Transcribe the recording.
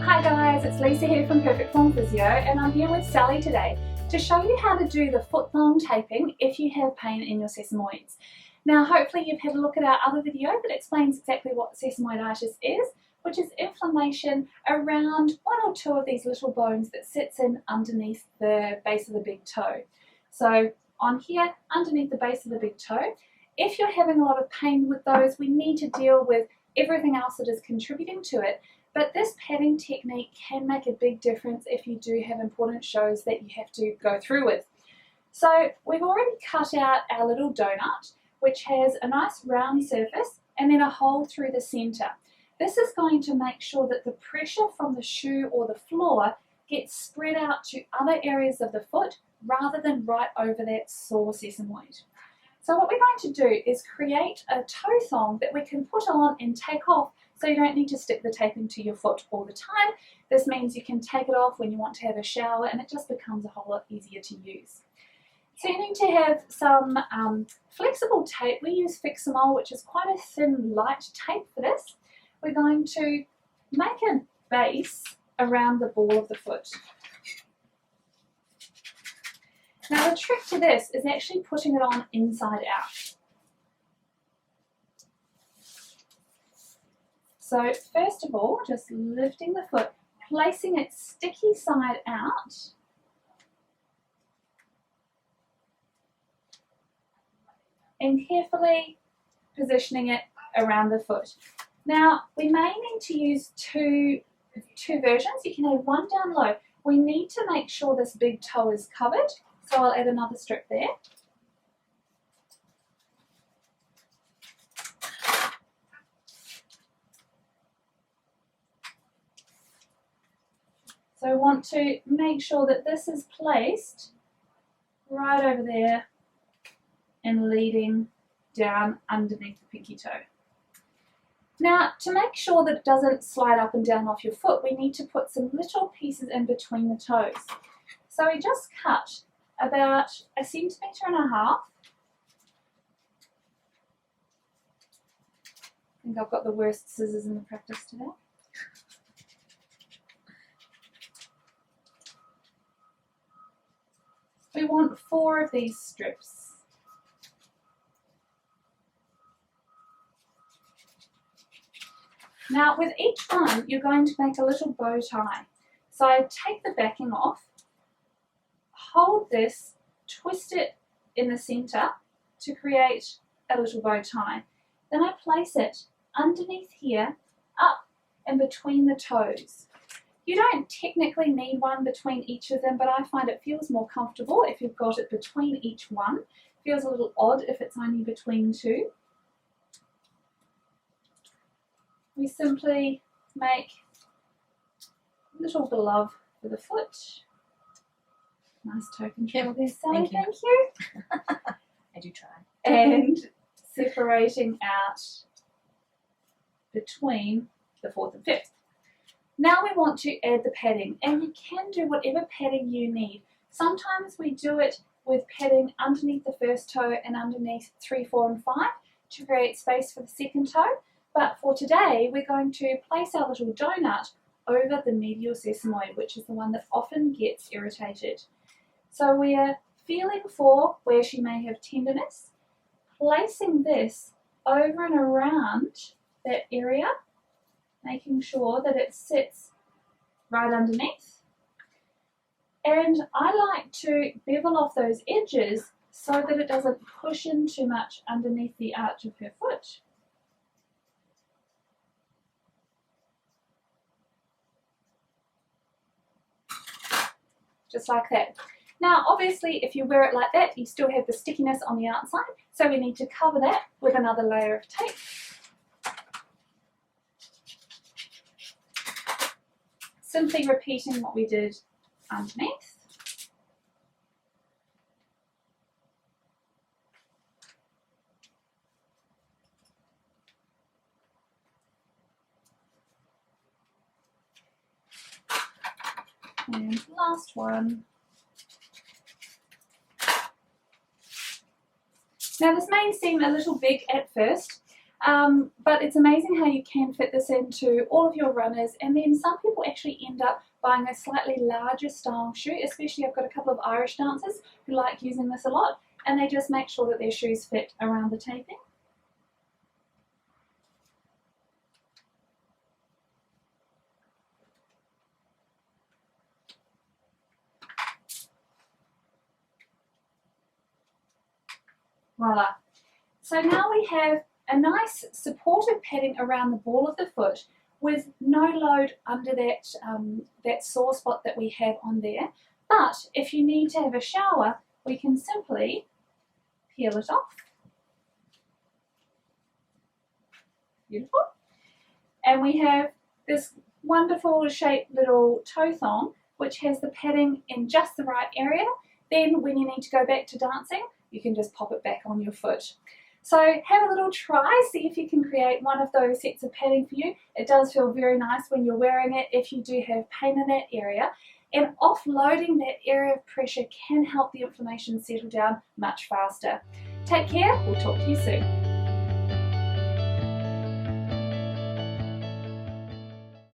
Hi guys, it's Lisa here from Perfect Form Physio, and I'm here with Sally today to show you how to do the foot thong taping if you have pain in your sesamoids. Now hopefully you've had a look at our other video that explains exactly what Sessamoiditis is, which is inflammation around one or two of these little bones that sits in underneath the base of the big toe. So on here, underneath the base of the big toe, if you're having a lot of pain with those, we need to deal with everything else that is contributing to it. But this padding technique can make a big difference if you do have important shows that you have to go through with. So we've already cut out our little donut, which has a nice round surface and then a hole through the center. This is going to make sure that the pressure from the shoe or the floor gets spread out to other areas of the foot rather than right over that sore sesamoid. So what we're going to do is create a toe thong that we can put on and take off, so you don't need to stick the tape into your foot all the time. This means you can take it off when you want to have a shower, and it just becomes a whole lot easier to use. So you need to have some flexible tape. We use Sessamoids, which is quite a thin, light tape for this. We're going to make a base around the ball of the foot. Now the trick to this is actually putting it on inside out. So first of all, just lifting the foot, placing it sticky side out, and carefully positioning it around the foot. Now we may need to use two versions. You can have one down low. We need to make sure this big toe is covered, so I'll add another strip there. So I want to make sure that this is placed right over there and leading down underneath the pinky toe. Now, to make sure that it doesn't slide up and down off your foot, we need to put some little pieces in between the toes. So we just cut about 1.5 centimeters. I think I've got the worst scissors in the practice today. We want 4 of these strips. Now with each one you're going to make a little bow tie. So I take the backing off, hold this, twist it in the center to create a little bow tie. Then I place it underneath here, up and between the toes. You don't technically need one between each of them, but I find it feels more comfortable if you've got it between each one. It feels a little odd if it's only between 2. We simply make a little glove for the foot. Nice toe control there, Sally, thank you. I do try. And separating out between the 4th and 5th. Now we want to add the padding, and you can do whatever padding you need. Sometimes we do it with padding underneath the first toe and underneath 3, 4 and 5 to create space for the second toe. But for today, we're going to place our little donut over the medial sesamoid, which is the one that often gets irritated. So we are feeling for where she may have tenderness, placing this over and around that area, making sure that it sits right underneath. And I like to bevel off those edges so that it doesn't push in too much underneath the arch of her foot. Just like that. Now obviously if you wear it like that, you still have the stickiness on the outside, so we need to cover that with another layer of tape. Simply repeating what we did underneath. And last one. Now this may seem a little big at first, But it's amazing how you can fit this into all of your runners, and then some people actually end up buying a slightly larger style shoe, especially I've got a couple of Irish dancers who like using this a lot, and they just make sure that their shoes fit around the taping. Voila. So now we have a nice supportive padding around the ball of the foot with no load under that sore spot that we have on there. But if you need to have a shower, we can simply peel it off. Beautiful. And we have this wonderful shaped little toe thong, which has the padding in just the right area. Then when you need to go back to dancing, you can just pop it back on your foot. So have a little try, see if you can create one of those sets of padding for you. It does feel very nice when you're wearing it if you do have pain in that area. And offloading that area of pressure can help the inflammation settle down much faster. Take care, we'll talk to you soon.